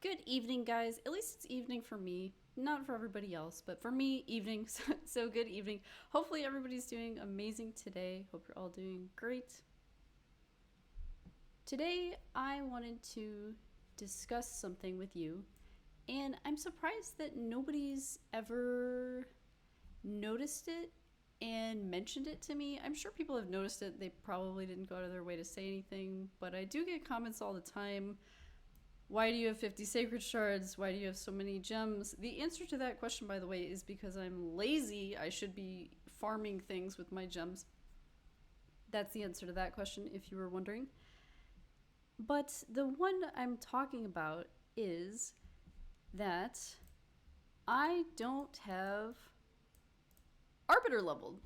Good evening, guys. At least it's evening for me. Not for everybody else, but for me, evening. So good evening. Hopefully, everybody's doing amazing today. Hope you're all doing great. Today, I wanted to discuss something with you, and I'm surprised that nobody's ever noticed it and mentioned it to me. I'm sure people have noticed it. They probably didn't go out of their way to say anything, but I do get comments all the time. Why do you have 50 sacred shards? Why do you have so many gems? The answer to that question, by the way, is because I'm lazy. I should be farming things with my gems. That's the answer to that question, if you were wondering. But the one I'm talking about is that I don't have Arbiter leveled.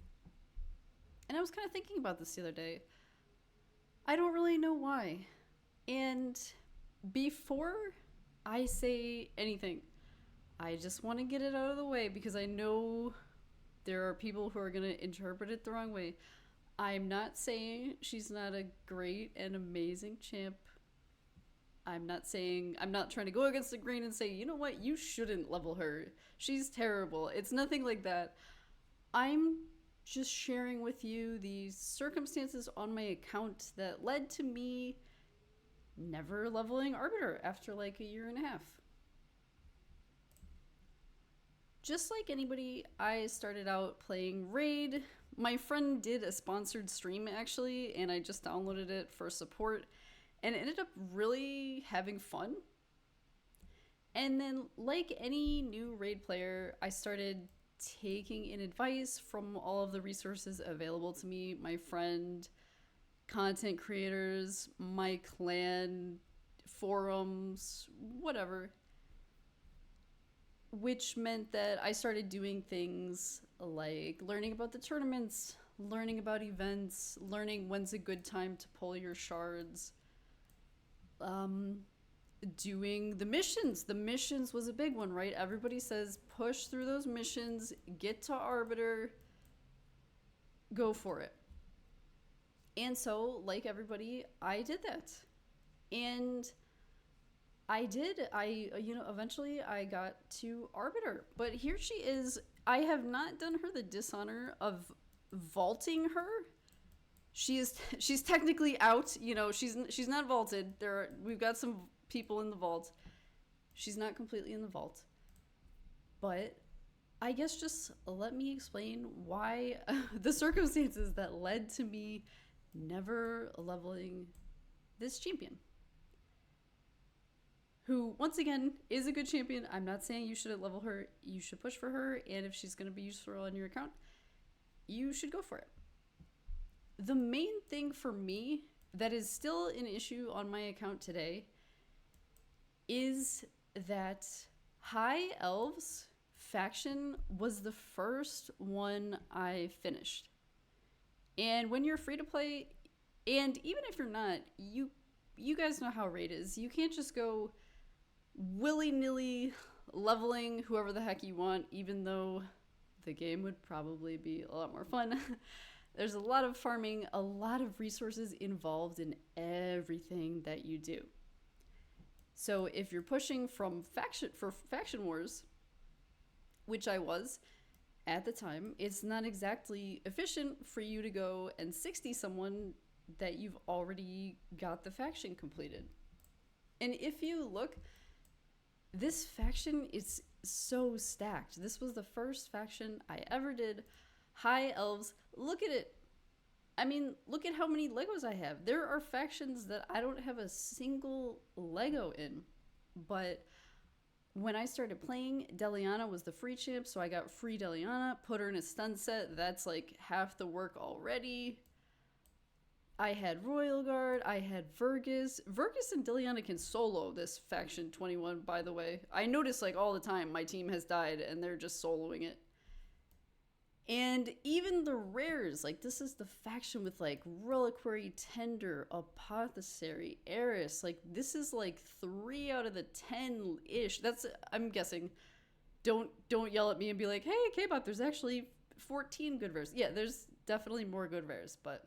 And I was kind of thinking about this the other day. I don't really know why. And before I say anything, I just want to get it out of the way because I know there are people who are going to interpret it the wrong way. I'm not saying she's not a great and amazing champ. I'm not trying to go against the grain and say, you know what, you shouldn't level her. She's terrible. It's nothing like that. I'm just sharing with you the circumstances on my account that led to me never leveling Arbiter after like a year and a half. Just like anybody, I started out playing Raid. My friend did a sponsored stream actually, and I just downloaded it for support and ended up really having fun. And then, like any new Raid player, I started taking in advice from all of the resources available to me, my friend, content creators, my clan, forums, whatever. Which meant that I started doing things like learning about the tournaments, learning about events, learning when's a good time to pull your shards, doing the missions. The missions was a big one, right? Everybody says push through those missions, get to Arbiter, go for it. And so, like everybody, I did that. And eventually I got to Arbiter. But here she is. I have not done her the dishonor of vaulting her. She's technically out. She's not vaulted. We've got some people in the vault. She's not completely in the vault. But I guess just let me explain why the circumstances that led to me never leveling this champion, who once again is a good champion. I'm not saying you shouldn't level her. You should push for her, and if she's going to be useful on your account, you should go for it. The main thing for me that is still an issue on my account today is that High Elves faction was the first one I finished. And when you're free to play, and even if you're not, you guys know how Raid is. You can't just go willy-nilly leveling whoever the heck you want, even though the game would probably be a lot more fun. There's a lot of farming, a lot of resources involved in everything that you do. So if you're pushing for faction wars, which I was at the time, it's not exactly efficient for you to go and 60 someone that you've already got the faction completed. And if you look, this faction is so stacked. This was the first faction I ever did. High Elves, look at it. I mean, look at how many Legos I have. There are factions that I don't have a single Lego in. But when I started playing, Deliana was the free champ, so I got free Deliana, put her in a stun set. That's like half the work already. I had Royal Guard, I had Vergus. Vergus and Deliana can solo this faction 21, by the way. I notice like all the time my team has died and they're just soloing it. And even the rares, like this is the faction with like Reliquary, Tender, Apothecary, Eris. Like this is like 3 out of the 10-ish. That's, I'm guessing. Don't yell at me and be like, hey, K-Bot, there's actually 14 good rares. Yeah, there's definitely more good rares, but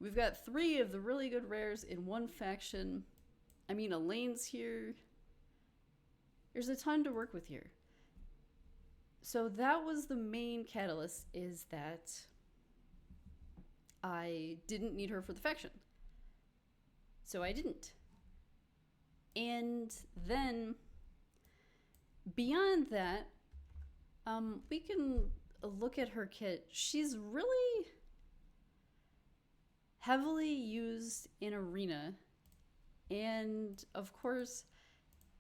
we've got 3 of the really good rares in one faction. I mean, Elaine's here. There's a ton to work with here. So that was the main catalyst, is that I didn't need her for the faction. So I didn't. And then beyond that, we can look at her kit. She's really heavily used in Arena. And of course,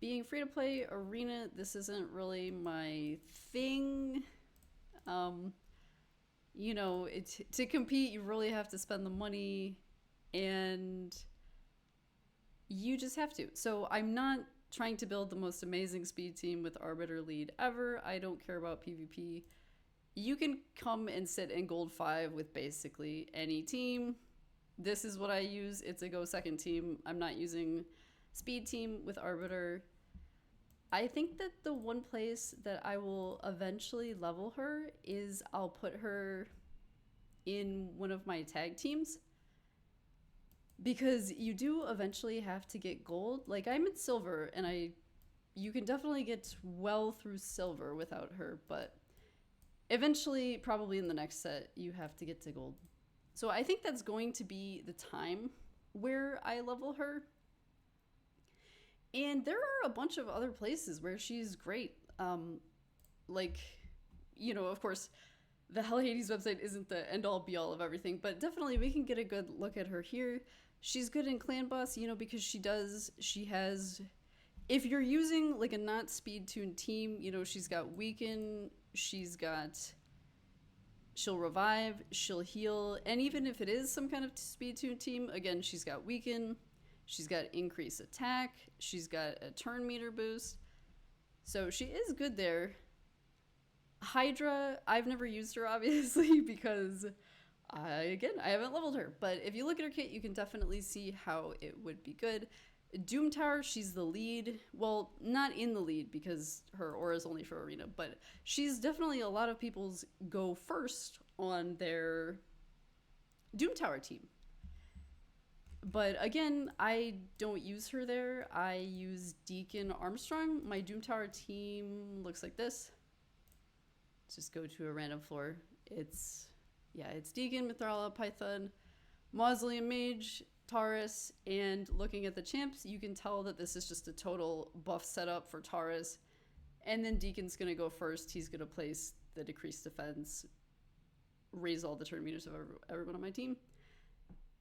being free to play Arena, this isn't really my thing. You know, to compete, you really have to spend the money, and you just have to. So I'm not trying to build the most amazing speed team with Arbiter lead ever. I don't care about PvP. You can come and sit in gold 5 with basically any team. This is what I use. It's a go second team. I'm not using speed team with Arbiter. I think that the one place that I will eventually level her is I'll put her in one of my tag teams, because you do eventually have to get gold. Like, I'm in silver, and you can definitely get well through silver without her, but eventually, probably in the next set, you have to get to gold. So I think that's going to be the time where I level her. And there are a bunch of other places where she's great. Like, you know, of course, the Hell Hades website isn't the end-all be-all of everything, but definitely we can get a good look at her here. She's good in Clan Boss, you know, because she has... If you're using, like, a not speed-tuned team, you know, she's got Weaken, she's got... She'll revive, she'll heal, and even if it is some kind of speed-tuned team, again, she's got Weaken, she's got increased attack, she's got a turn meter boost, so she is good there. Hydra, I've never used her, obviously, because, I haven't leveled her, but if you look at her kit, you can definitely see how it would be good. Doom Tower, she's the lead. Well, not in the lead because her aura is only for Arena, but she's definitely a lot of people's go first on their Doom Tower team. But again, I don't use her there. I use Deacon Armstrong. My Doom Tower team looks like this. Let's just go to a random floor. It's Deacon, Mithrala, Python, Mausoleum Mage, Taurus, and looking at the champs, you can tell that this is just a total buff setup for Taurus. And then Deacon's going to go first. He's going to place the decreased defense, raise all the turn meters of everyone on my team.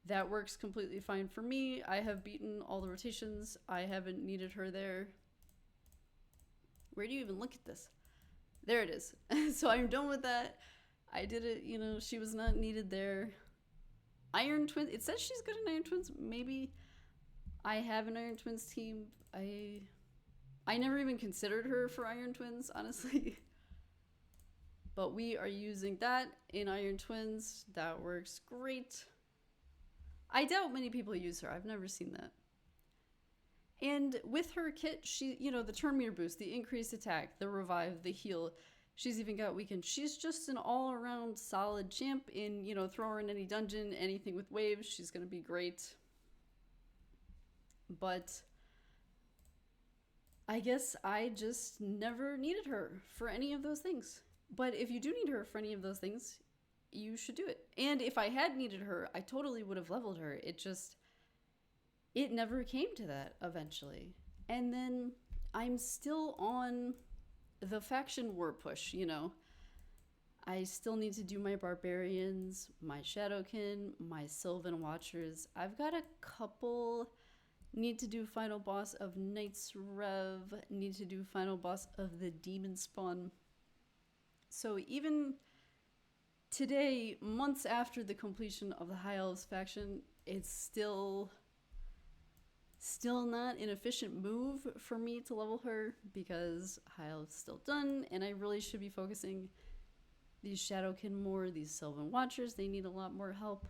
That works completely fine for me. I have beaten all the rotations. I haven't needed her there. Where do you even look at this? There it is. So I'm done with that. I did it, you know, she was not needed there. Iron Twins, it says she's good in Iron Twins. Maybe I have an Iron Twins team. I never even considered her for Iron Twins, honestly. But we are using that in Iron Twins. That works great. I doubt many people use her. I've never seen that. And with her kit, she, you know, the turn meter boost, the increased attack, the revive, the heal. She's even got Weaken. She's just an all-around solid champ. In, you know, throw her in any dungeon, anything with waves, she's going to be great. But I guess I just never needed her for any of those things. But if you do need her for any of those things, you should do it. And if I had needed her, I totally would have leveled her. It never came to that eventually. And then I'm still on the faction war push, you know. I still need to do my barbarians, my shadowkin, my sylvan watchers. I've got a couple. Need to do final boss of Knights Rev. Need to do final boss of the Demon Spawn. So even today, months after the completion of the High Elves faction, it's still not an efficient move for me to level her because High Elves still done, and I really should be focusing these Shadowkin more, these Sylvan Watchers. They need a lot more help.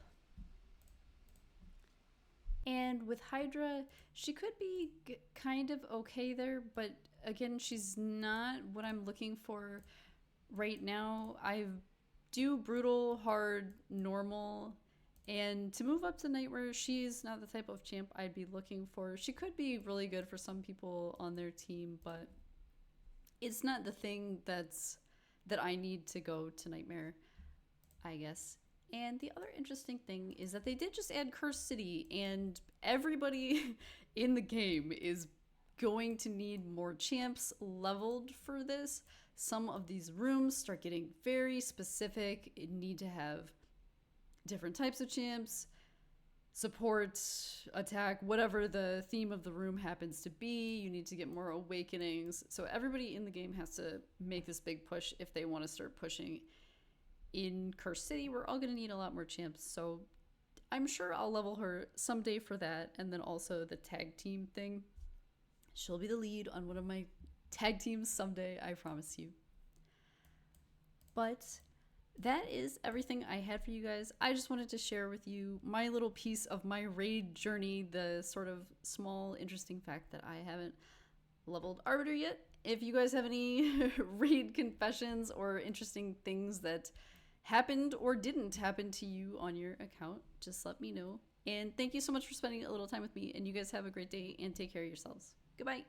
And with Hydra, she could be kind of okay there, but again, she's not what I'm looking for right now. I do brutal, hard, normal, and to move up to Nightmare, she's not the type of champ I'd be looking for. She could be really good for some people on their team, but it's not the thing that I need to go to Nightmare, I guess. And the other interesting thing is that they did just add Cursed City, and everybody in the game is going to need more champs leveled for this. Some of these rooms start getting very specific, need to have different types of champs, support, attack, whatever the theme of the room happens to be. You need to get more awakenings. So everybody in the game has to make this big push if they want to start pushing. In Cursed City, we're all going to need a lot more champs, so I'm sure I'll level her someday for that. And then also the tag team thing. She'll be the lead on one of my tag teams someday, I promise you. But that is everything I had for you guys. I just wanted to share with you my little piece of my raid journey, the sort of small, interesting fact that I haven't leveled Arbiter yet. If you guys have any raid confessions or interesting things that happened or didn't happen to you on your account, just let me know. And thank you so much for spending a little time with me, and you guys have a great day and take care of yourselves. Goodbye.